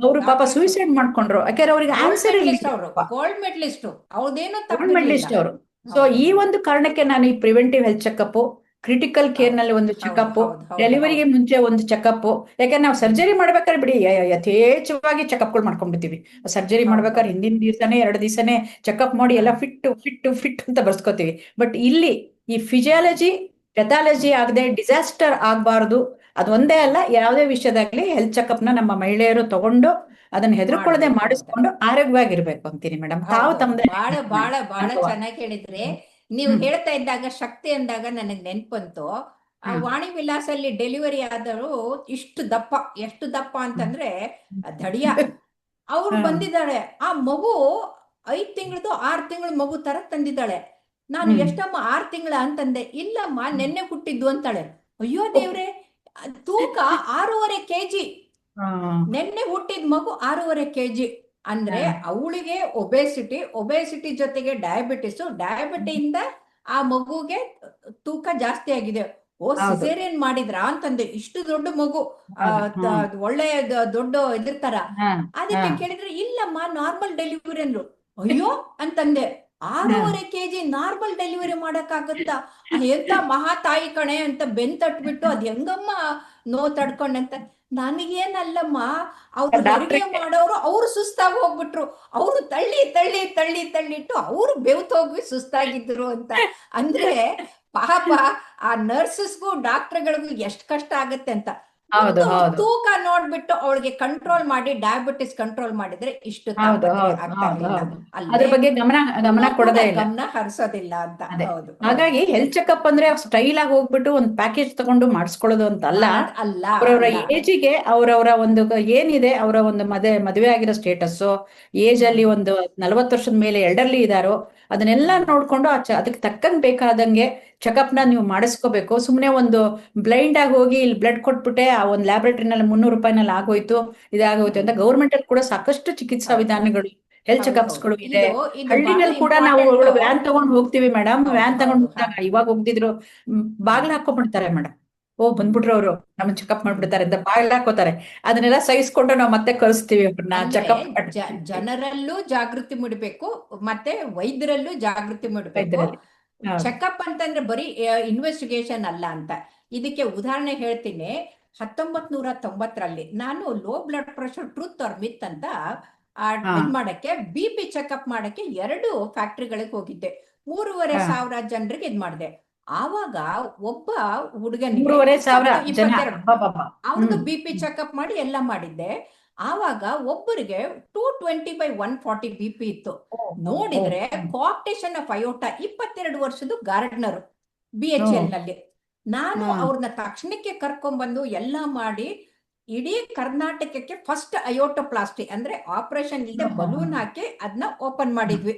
ಅವರು ಪಾಪ ಡಾಕ್ಟರ್ಸು. ಸೂಸೈಡ್ ಮಾಡ್ಕೊಂಡ್ರು. ಯಾಕಂದ್ರೆ ಅವ್ರಿಗೆ ಗೋಲ್ಡ್ ಆನ್ಸರ್ ಮೆಡಲಿಸ್ಟ್ ಇರ್ಲಿಲ್ಲ ಅವರು, ಪಾಪ. ಗೋಲ್ಡ್ ಮೆಡಲಿಸ್ಟ್, ಅವ್ರದ್ದೇನು ಗೋಲ್ಡ್ ತಪ್ಪಿರ್ಲಿಲ್ಲ. ಮೆಡಲಿಸ್ಟ್ ಅವರು. ಸೊ ಹೌದು ಈ ಒಂದು ಕಾರಣಕ್ಕೆ ನಾನು ಈ preventive health checkup, critical care ಹೌದು ನಲ್ಲಿ ಒಂದು ಹೌದು ಚೆಕಪ್, ಹೌದು ಹೌದು ಡೆಲಿವರಿಗೆ ಹೌದು ಮುಂಚೆ ಒಂದು ಚೆಕಪ್. ಯಾಕಂದ್ರೆ ನಾವು ಸರ್ಜರಿ ಮಾಡ್ಬೇಕಾದ್ರೆ ಬಿಡಿ ಯಥೇಚ್ಛವಾಗಿ ಚೆಕಪ್ಗಳು ಮಾಡ್ಕೊಂಡ್ಬಿಡ್ತೀವಿ. ಸರ್ಜರಿ ಮಾಡ್ಬೇಕಾದ್ರೆ ಹೌದೌದು ಹಿಂದಿನ ದಿವಸನೇ 2 ದಿವಸನೇ ಚೆಕಪ್ ಮಾಡಿ ಹಾ ಎಲ್ಲ ಫಿಟ್ ಅಂತ ಬರ್ಸ್ಕೊತೀವಿ. ಬಟ್ ಇಲ್ಲಿ ಈ ಫಿಸಿಯಾಲಜಿ ಪೆಥಾಲಜಿ ಆಗದೆ ಡಿಸಾಸ್ಟರ್ ಆಗ್ಬಾರ್ದು. ಅದೊಂದೇ ಅಲ್ಲ, ಯಾವುದೇ ವಿಷಯದಾಗ್ಲಿ ಹೆಲ್ತ್ ಚೆಕಪ್ ನ ನಮ್ಮ ಮಹಿಳೆಯರು ತಗೊಂಡು ಅದನ್ನ ಹೆದರ್ಕೊಳ್ಳದೆ ಮಾಡ್ಬೇಕು ಅಂತ. ಮಾಡಿಸ್ಕೊಂಡು ಆರೋಗ್ಯವಾಗಿರ್ಬೇಕು ಅಂತೀನಿ ಮೇಡಮ್. ತಾವು ಹೌದೌದು ತಮ್ಮದೇ ಬಹಳ ಬಹಳ ಬಹಳ ಅನುಭವ. ಚೆನ್ನಾಗಿ ಹೇಳಿದ್ರೆ. ನೀವು ಹ್ಮ್ ಹೇಳ್ತಾ ಇದ್ದಾಗ ಶಕ್ತಿ ಅಂದಾಗ ನನಗೆ ನೆನ್ಪಂತು, ಆ ಹ್ಮ್ ವಾಣಿ ವಿಲಾಸಲ್ಲಿ ಡೆಲಿವರಿ ಆದರು ಇಷ್ಟು ದಪ್ಪ, ಎಷ್ಟು ದಪ್ಪ ಹ್ಮ್ ಅಂತಂದ್ರೆ ದಡಿಯ. ಅವ್ರು ಹ್ಮ್ ಬಂದಿದ್ದಾಳೆ, ಆ ಮಗು 5 ತಿಂಗಳದು 6 ತಿಂಗಳ ಮಗು ತರ ತಂದಿದ್ದಾಳೆ. ನಾನು ಹ್ಮ್ ಎಷ್ಟಮ್ಮ 6 ತಿಂಗಳ ಅಂತಂದೆ. ಇಲ್ಲಮ್ಮ ಹ್ಮ್ ನೆನ್ನೆ ಹುಟ್ಟಿದ್ದು ಅಂತಾಳೆ. ಅಯ್ಯೋ ಓಹ್. ದೇವ್ರೆ, ತೂಕ 6.5 kg. ಹ್ಮ್ ನೆನ್ನೆ ಹುಟ್ಟಿದ ಮಗು 6.5 kg ಅಂದ್ರೆ ಹ್ಮ್ ಅವಳಿಗೆ ಒಬೆಸಿಟಿ ಜೊತೆಗೆ ಡಯಾಬಿಟಿಯಿಂದ ಆ ಮಗುಗೆ ತೂಕ ಜಾಸ್ತಿ ಆಗಿದೆ. ಓ ಹೌದು ಸಿಸೇರಿಯನ್ ಮಾಡಿದ್ರಾ ಅಂತಂದೆ. ಇಷ್ಟು ದೊಡ್ಡ ಮಗು, ಹೌದು ಹ್ಮ್ ಒಳ್ಳೆ ದೊಡ್ಡ ಇದಿರ್ತಾರ. ಹ್ಮ್ ಅದಕ್ಕೆ ಹ್ಮ್ ಕೇಳಿದ್ರೆ ಇಲ್ಲಮ್ಮ ನಾರ್ಮಲ್ ಡೆಲಿವರಿ ಅಂದ್ರು. ಅಯ್ಯೋ ಅಂತಂದೆ. ಹ್ಮ್ 6.5 kg ನಾರ್ಮಲ್ ಡೆಲಿವರಿ ಮಾಡಕ್ಕಾಗತ್ತಾ? ಎಂತ ಮಹಾ ತಾಯಿ ಕಣೆ ಅಂತ ಬೆನ್ ತಟ್ಬಿಟ್ಟು ಅದ್ ಹೆಂಗಮ್ಮ ನೋವು ತಡ್ಕೊಂಡಂತ. ನನಗೇನಲ್ಲಮ್ಮ, ಅವ್ರು ಹೆರಿಗೆ ಡಾಕ್ಟ್ರಿಗೆ ಮಾಡೋರು ಅವ್ರು ಸುಸ್ತಾಗಿ ಹೋಗ್ಬಿಟ್ರು. ಅವ್ರು ತಳ್ಳಿಟ್ಟು ಅವ್ರು ಬೆವ್ತು ಹೋಗಿ ಸುಸ್ತಾಗಿದ್ರು ಅಂತ. ಅಂದ್ರೆ ಪಾಪ ಆ ನರ್ಸಸ್ಗೂ ಡಾಕ್ಟರ್ಗಳಿಗೂ ಎಷ್ಟು ಕಷ್ಟ ಆಗತ್ತೆ ಅಂತ. ಹೌದು ಒಂದು ಹೌದು ತೂಕ ನೋಡ್ಬಿಟ್ಟು ಅವಳಿಗೆ ಕಂಟ್ರೋಲ್ ಮಾಡಿ, ಡಯಾಬಿಟಿಸ್ ಕಂಟ್ರೋಲ್ ಮಾಡಿದ್ರೆ ಇಷ್ಟು ಹೌದು ತಾಪತ್ರೆ ಹೌದು ಆಗ್ತಾ ಹೌದು ಇರ್ಲಿಲ್ಲ ಹೌದು ಅದ್ರ ಅಲ್ವೇ? ಬಗ್ಗೆ ಗಮನ ಇನ್ನೂ ಕೂಡ ಕೊಡದೇ ಇಲ್ಲ. ಗಮನ ಹರಿಸೋದಿಲ್ಲ ಅಂತ. ಅದೇ ಹೌದು ಹೌದು ಹಾಗಾಗಿ ಹೆಲ್ತ್ ಚೆಕಪ್ ಅಂದ್ರೆ ಸ್ಟೈಲ್ ಆಗಿ ಹೋಗ್ಬಿಟ್ಟು ಒಂದು ಪ್ಯಾಕೇಜ್ ತಗೊಂಡು ಮಾಡಿಸ್ಕೊಳ್ಳೋದು ಅಂತ ಅಲ್ಲ. ಮಾಡೋದ್ ಅಲ್ಲ ಅವರವರ ಅಲ್ಲ. ಏಜಿಗೆ ಅವರವರ ಒಂದು ಏನಿದೆ, ಅವರ ಒಂದು ಮದುವೆ ಆಗಿರೋ ಸ್ಟೇಟಸ್, ಏಜ್ ಅಲ್ಲಿ ಹ್ಮ್ ಒಂದು 40 ವರ್ಷದ ಮೇಲೆ ಎಲ್ಡರ್ಲಿ ಇದಾರೋ ಅದನ್ನೆಲ್ಲ ಹ್ಮ್ ನೋಡ್ಕೊಂಡು ಅದಕ್ಕೆ ತಕ್ಕಂಗೆ ಬೇಕಾದಂಗೆ ಚೆಕಪ್ ನ ನೀವು ಮಾಡಿಸ್ಕೋಬೇಕು. ಸುಮ್ಮನೆ ಒಂದು ಬ್ಲೈಂಡ್ ಆಗಿ ಹೋಗಿ ಇಲ್ಲಿ ಬ್ಲಡ್ ಕೊಟ್ಬಿಟ್ಟೆ ಆ ಒಂದು ಲ್ಯಾಬೊರೇಟರಿನಲ್ಲಿ 300 ರೂಪಾಯಿನಲ್ಲಿ ಆಗೋಯ್ತು ಇದಾಗೋಯ್ತು ಅಂತ. ಹ್ಮ್ ಗೌರ್ಮೆಂಟ್ ಅಲ್ಲಿ ಕೂಡ ಸಾಕಷ್ಟು ಚಿಕಿತ್ಸಾ ಹೌದು ವಿಧಾನಗಳು, ಹೆಲ್ತ್ ಹೌದು ಚೆಕಪ್ಸ್ ಹೌದು ಗಳು ಇದೆ. ಇದು ಇದು ಬಹಳ ಹಳ್ಳಿನಲ್ಲಿ ಕೂಡ ನಾವು ಇಂಪಾರ್ಟೆಂಟು. ವ್ಯಾನ್ ತಗೊಂಡು ಹೋಗ್ತೀವಿ ಮೇಡಮ್. ಹೌದು ವ್ಯಾನ್ ತಗೊಂಡು ಹೌದು ಹಾ ಹೋದಾಗ ಇವಾಗ ಹೋಗ್ದಿದ್ರು ಬಾಗ್ಲ ಹ್ಮ್ ಹಾಕೊಂಡ್ಬಿಡ್ತಾರೆ ಮೇಡಮ್. ಓ ಹ್ಮ್ ಬಂದ್ಬಿಟ್ರು ಅವರು ನಮ್ಮನ್ನ ಚೆಕಪ್ ಹ್ಮ್ ಮಾಡ್ಬಿಡ್ತಾರೆ ಅಂತ ಬಾಗ್ಲ ಹಾಕೋತಾರೆ. ಅದನ್ನೆಲ್ಲ ಸಹಿಸ್ಕೊಂಡು ನಾವು ಮತ್ತೆ ಕಳಿಸ್ತೀವಿ ಅವ್ರನ್ನ ಅಂದ್ರೆ ಚೆಕಪ್ ಮಾಡ್ತೀವಿ ಜನರಲ್ಲೂ ಜಾಗೃತಿ ಮೂಡಬೇಕು, ಮತ್ತೆ ವೈದ್ಯರಲ್ಲೂ ಜಾಗೃತಿ ಮೂಡಬೇಕು. ವೈದ್ಯರಲ್ಲಿ. ಹೌದು ಚೆಕಪ್ ಅಂತಂದ್ರೆ ಬರೀ ಇನ್ವೆಸ್ಟಿಗೇಷನ್ ಅಲ್ಲ ಅಂತ. ಇದಕ್ಕೆ ಉದಾಹರಣೆ ಹೇಳ್ತೀನಿ. 1990ರಲ್ಲಿ ನಾನು low blood pressure truth or myth ಅಂತ ಹಾ ಇದ್ ಮಾಡಕ್ಕೆ, BP ಚೆಕಪ್ ಮಾಡಕ್ಕೆ 2 ಫ್ಯಾಕ್ಟ್ರಿಗಳಿಗೆ ಹೋಗಿದ್ದೆ. 3,500 ಜನರಿಗೆ ಇದ್ ಮಾಡಿದೆ. ಆವಾಗ ಒಬ್ಬ ಹುಡುಗನಿಗೆ 3,500 ಜನ 22 ಅಬ್ಬಬ್ಬಬ್ಬ. ಅವ್ರದ್ದು ಹ್ಮ್ BP ಚೆಕಪ್ ಮಾಡಿ ಎಲ್ಲ ಮಾಡಿದ್ದೆ. ಆವಾಗ ಒಬ್ಬರಿಗೆ 220/140 BP ಇತ್ತು. ಓ ಓ ಓ ನೋಡಿದ್ರೆ ಹ್ಮ್. ಕಾಕ್ಟೇಷನ್ ಆಫ್ ಅಯೋಟಾ, 22 ವರ್ಷದ ಗಾರ್ಡ್ನರ್ ಓ BHL ನಲ್ಲಿ. ನಾನು ಹ್ಮ್ ಅವ್ರನ್ನ ತಕ್ಷಣಕ್ಕೆ ಕರ್ಕೊಂಡ್ಬಂದು ಎಲ್ಲ ಮಾಡಿ, ಇಡೀ ಕರ್ನಾಟಕಕ್ಕೆ ಫಸ್ಟ್ ಅಯೋಟೋಪ್ಲಾಸ್ಟಿ ಅಂದ್ರೆ ಆಪರೇಷನ್ ಇಲ್ಲದೆ ಹ್ಮ್ ಬಲೂನ್ ಹಾಕಿ ಅದನ್ನ ಓಪನ್ ಹ್ಮ್ ಮಾಡಿದ್ವಿ.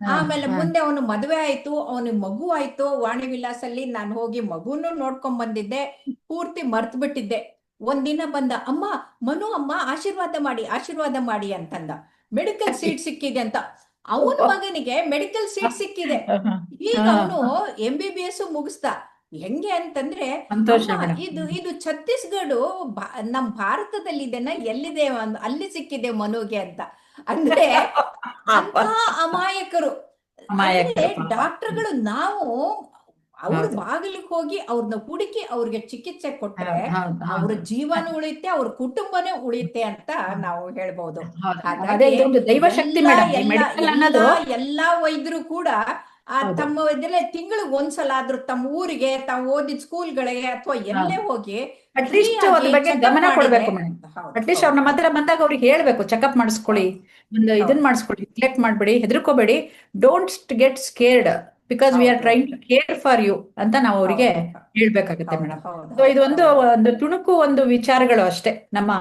ಹ್ಮ್ ಆಮೇಲೆ ಹ್ಮ್ ಮುಂದೆ ಅವನು ಮದುವೆ ಆಯ್ತು, ಅವನಿಗೆ ಮಗು ಆಯ್ತು. ವಾಣಿ ವಿಲಾಸಲ್ಲಿ ನಾನು ಹೋಗಿ ಮಗುನು ನೋಡ್ಕೊಂಡ್ ಬಂದಿದ್ದೆ. ಪೂರ್ತಿ ಮರ್ತು ಬಿಟ್ಟಿದ್ದೆ. ಒಂದಿನ ಬಂದ, ಅಮ್ಮ ಮನು ಅಮ್ಮ ಆಶೀರ್ವಾದ ಮಾಡಿ ಅಂತಂದ. ಮೆಡಿಕಲ್ ಸೀಟ್ ಸಿಕ್ಕಿದೆ ಅಂತ. ಅವನ ಓ, ಮಗನಿಗೆ ಮೆಡಿಕಲ್ ಸೀಟ್ ಸಿಕ್ಕಿದೆ. ಹ್ಮ್ ಈಗ ಹ್ಮ್ ಅವನು MBBS ಮುಗಿಸ್ದ. ಹೆಂಗೆ ಅಂತಂದ್ರೆ, ಸಂತೋಷ ಅಮ್ಮ ಮೇಡಮ್. ಇದು ಛತ್ತೀಸ್ಗಢ ನಮ್ ಭಾರತದಲ್ಲಿ ಇದೆನಾ, ಎಲ್ಲಿದೆ ಅಲ್ಲಿ ಸಿಕ್ಕಿದೆ ಮನುಗೆ ಅಂತ. ಅಂದ್ರೆ ಪಾಪ ಅಂತ ಅಮಾಯಕರು. ಅಂದ್ರೆ ಅಮಾಯಕರು ಪಾಪ. ಡಾಕ್ಟರ್ಗಳು ನಾವು ಅವ್ರ ಹೌದು ಬಾಗಿಲಿಗೆ ಹೋಗಿ ಅವ್ರನ್ನ ಹುಡುಕಿ ಅವ್ರಿಗೆ ಚಿಕಿತ್ಸೆ ಕೊಟ್ರೆ ಹೌದು ಹೌದು ಅವ್ರ ಹೌದು ಜೀವನ ಉಳಿಯುತ್ತೆ, ಅವ್ರ ಕುಟುಂಬನೇ ಉಳಿಯುತ್ತೆ ಅಂತ ಹೌದು ನಾವು ಹೇಳ್ಬೋದು. ಹೌದು. ಅದೇ ಹಾಗಾಗಿ ಇದೊಂದು ದೈವ ಶಕ್ತಿ ಎಲ್ಲ ಮೇಡಮ್, ಈ ಎಲ್ಲ ಮೆಡಿಕಲ್ ಎಲ್ಲ ಅನ್ನೋದು. ಎಲ್ಲಾ ವೈದ್ಯರು ಕೂಡ ಹೌದು ತಮ್ಮ ಇದೆಲ್ಲ ತಿಂಗಳಿಗೆ ಒಂದ್ಸಲ ಆದ್ರೂ ತಮ್ಮ ಊರಿಗೆ, ತಾವು ಓದಿದ ಸ್ಕೂಲ್ಗಳಿಗೆ ಅಥವಾ ಎಲ್ಲೇ ಹೌದು ಹೋಗಿ ಫ್ರೀ ಅಟ್ಲೀಸ್ಟ್ ಅದ್ರ ಆಗಿ ಬಗ್ಗೆ ಚೆಕಪ್ ಗಮನ ಮಾಡಿದ್ರೆ. ಕೊಡ್ಬೇಕು ಮೇಡಮ್. ಹೌದು ಅಟ್ಲೀಸ್ಟ್ ಅವ್ರ ಹೌದು ನಮ್ಮ ಹೌದು ಹತ್ರ ಬಂದಾಗ ಅವ್ರಿಗೆ ಹೇಳ್ಬೇಕು ಚೆಕಪ್ ಮಾಡಿಸ್ಕೊಳ್ಳಿ, ಹೌದು ಒಂದು ಇದನ್ನ ಹೌದು ಮಾಡಿಸ್ಕೊಳ್ಳಿ, ನೆಗ್ಲೆಕ್ಟ್ ಮಾಡಬೇಡಿ, ಹೆದರ್ಕೋಬೇಡಿ, don't get scared. Because we are ಹೌದು trying to care for you ಅಂತ ನಾವು ಅವರಿಗೆ ಹೌದು ಹೇಳ್ಬೇಕಾಗತ್ತೆ ಹೌದು ಮೇಡಮ್. ಹೌದು ಸೊ ಹೌದು ಇದೊಂದು ಹೌದು ಒಂದು ತುಣುಕು ಒಂದು ವಿಚಾರಗಳು ಅಷ್ಟೇ ನಮ್ಮ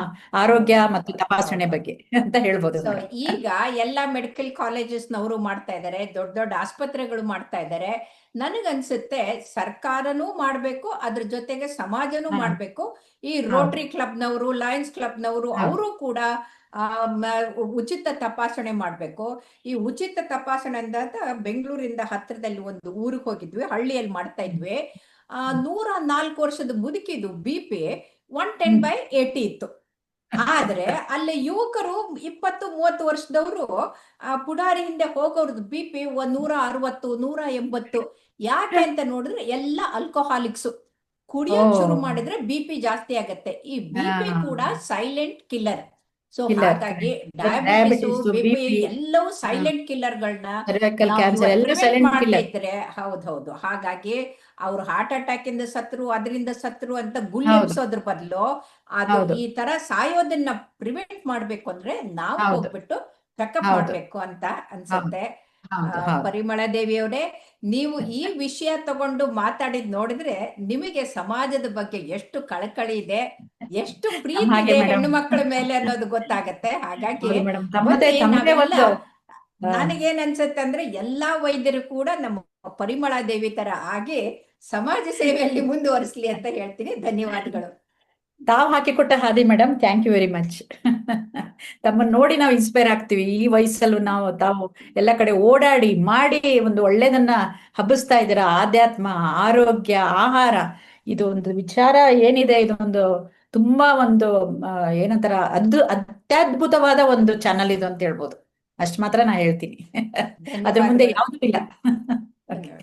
ಆರೋಗ್ಯ ಹೌದು ಮತ್ತು ಹೌದು ತಪಾಸಣೆ ಹೌದು ಬಗ್ಗೆ ಅಂತ ಹೇಳ್ಬೋದು ಸೊ ಮೇಡಮ್. ಈಗ ಎಲ್ಲ ಮೆಡಿಕಲ್ ಕಾಲೇಜಸ್ನವರು ಮಾಡ್ತಾ ಇದ್ದಾರೆ, ದೊಡ್ಡ ದೊಡ್ಡ ಆಸ್ಪತ್ರೆಗಳು ಮಾಡ್ತಾ ಇದ್ದಾರೆ. ನನಗನ್ಸುತ್ತೆ ಸರ್ಕಾರನೂ ಮಾಡಬೇಕು, ಅದ್ರ ಜೊತೆಗೆ ಸಮಾಜನೂ ಹಾ, ಮಾಡಬೇಕು. ಈ ಹೌದು ರೋಟರಿ ಕ್ಲಬ್ನವರು, ಲಯನ್ಸ್ ಕ್ಲಬ್ನವರು ಹೌದು ಅವರು ಕೂಡ ಉಚಿತ ತಪಾಸಣೆ ಮಾಡಬೇಕು. ಈ ಉಚಿತ ತಪಾಸಣೆ ಅಂದಾಗ ಬೆಂಗಳೂರಿಂದ ಹತ್ತಿರದಲ್ಲಿ ಒಂದು ಊರಿಗೆ ಹೋಗಿದ್ವಿ, ಹಳ್ಳಿಯಲ್ಲಿ ಮಾಡ್ತಾ ಹ್ಮ್, ಇದ್ವಿ. ಹ್ಮ್, 104 ವರ್ಷದ ಮುದುಕಿದು BP 110 ಹ್ಮ್. by 80 ಇತ್ತು. ಆದ್ರೆ ಅಲ್ಲಿ ಯುವಕರು 20-30 ವರ್ಷದವರು ಪುಡಾರಿ ಹಿಂದೆ ಹೋಗೋರ್ದು BP 160, 180. ಯಾಕೆ ಅಂತ ನೋಡಿದ್ರೆ ಎಲ್ಲ ಆಲ್ಕೋಹಾಲಿಕ್ಸ್. ಓ ಕುಡಿಯೋಕ್ ಶುರು ಮಾಡಿದ್ರೆ BP ಜಾಸ್ತಿ ಆಗತ್ತೆ. ಈ BP ಕೂಡ ಹಾ, ಸೈಲೆಂಟ್ ಕಿಲ್ಲರ್. ಸೊ ಕಿಲ್ಲರ್ ಹಾಗಾಗಿ correct. Diabetes, diabetes, BP BP, ಎಲ್ಲವೂ ಸೈಲೆಂಟ್ ಕಿಲ್ಲರ್ಗಳನ್ನ ಸರ್ವೈಕಲ್ ನಾವು ಕ್ಯಾನ್ಸರ್ ಇವತ್ತು ಎಲ್ಲ ಪ್ರಿವೆಂಟ್ ಸೈಲೆಂಟ್ ಮಾಡದೇ ಕಿಲ್ಲರ್. ಇದ್ರೆ, ಹೌದೌದು, ಹಾಗಾಗಿ ಅವ್ರು ಹಾರ್ಟ್ ಅಟ್ಯಾಕ್ ಇಂದ ಸತ್ರು, ಅದರಿಂದ ಸತ್ರು ಅಂತ ಹೌದು ಗುಲ್ಲೆಬ್ಸೋದ್ರ ಬದಲು ಅದು ಹೌದು ಈ ತರ ಸಾಯೋದನ್ನ ಪ್ರಿವೆಂಟ್ ಮಾಡ್ಬೇಕು ಅಂದ್ರೆ ನಾವು ಹೌದು ಹೋಗ್ಬಿಟ್ಟು ಚೆಕಪ್ ಹೌದು ಮಾಡ್ಬೇಕು ಅಂತ ಹೌದು ಅನ್ಸುತ್ತೆ. ಹೌದು ಹೌದು ಪರಿಮಳ ದೇವಿಯವರೇ, ನೀವು ಈ ವಿಷಯ ತಗೊಂಡು ಮಾತಾಡಿದ್ ನೋಡಿದ್ರೆ ನಿಮಗೆ ಸಮಾಜದ ಬಗ್ಗೆ ಎಷ್ಟು ಕಳಕಳಿ ಇದೆ, ಎಷ್ಟು ನಮ್ಮ ಪ್ರೀತಿ ಹಾಗೆ ಇದೆ ಮೇಡಮ್. ಹೆಣ್ಣು ಮಕ್ಕಳ ಮೇಲೆ ಅನ್ನೋದು ಗೊತ್ತಾಗತ್ತೆ. ಹಾಗಾಗಿ ಹೌದು ಮೇಡಮ್, ತಮ್ಮದೇ ಬನ್ನಿ ತಮ್ಮದೇ ನಾವೆಲ್ಲ, ಒಂದು ಆ, ನನಗೇನ್ ಅನ್ಸುತ್ತೆ ಅಂದ್ರೆ ಎಲ್ಲಾ ವೈದ್ಯರು ಕೂಡ ನಮ್ಮ ಪರಿಮಳ ದೇವಿ ತರ ಆಗಿ ಸಮಾಜ ಸೇವೆಯಲ್ಲಿ ಮುಂದುವರಿಸ್ಲಿ ಅಂತ ಹೇಳ್ತೀನಿ. ಧನ್ಯವಾದಗಳು. ತಾವು ಹಾಕಿಕೊಟ್ಟ ಹಾದಿ madam, thank you very much. ತಮ್ಮನ್ನು ನೋಡಿ ನಾವು ಇನ್ಸ್ಪೈರ್ ಆಗ್ತೀವಿ. ಈ ವಯಸ್ಸಲ್ಲೂ ತಾವು ಎಲ್ಲ ಕಡೆ ಓಡಾಡಿ ಮಾಡಿ ಒಂದು ಒಳ್ಳೇದನ್ನ ಹಬ್ಬಿಸ್ತಾ ಇದ್ದೀರಾ. ಆಧ್ಯಾತ್ಮ, ಆರೋಗ್ಯ, ಆಹಾರ, ಇದು ಒಂದು ವಿಚಾರ ಏನಿದೆ, ಇದೊಂದು ತುಂಬಾ ಒಂದು ಏನಂತಾರ ಅತ್ಯದ್ಭುತವಾದ ಒಂದು ಚಾನಲ್ ಇದು ಅಂತ ಹೇಳ್ಬೋದು. ಅಷ್ಟು ಮಾತ್ರ ನಾ ಹೇಳ್ತೀನಿ. ಅದ್ರ ಮುಂದೆ ಧನ್ಯವಾದಗಳು. ಯಾವುದೂ ಇಲ್ಲ. ಓಕೆ. ಧನ್ಯವಾದ.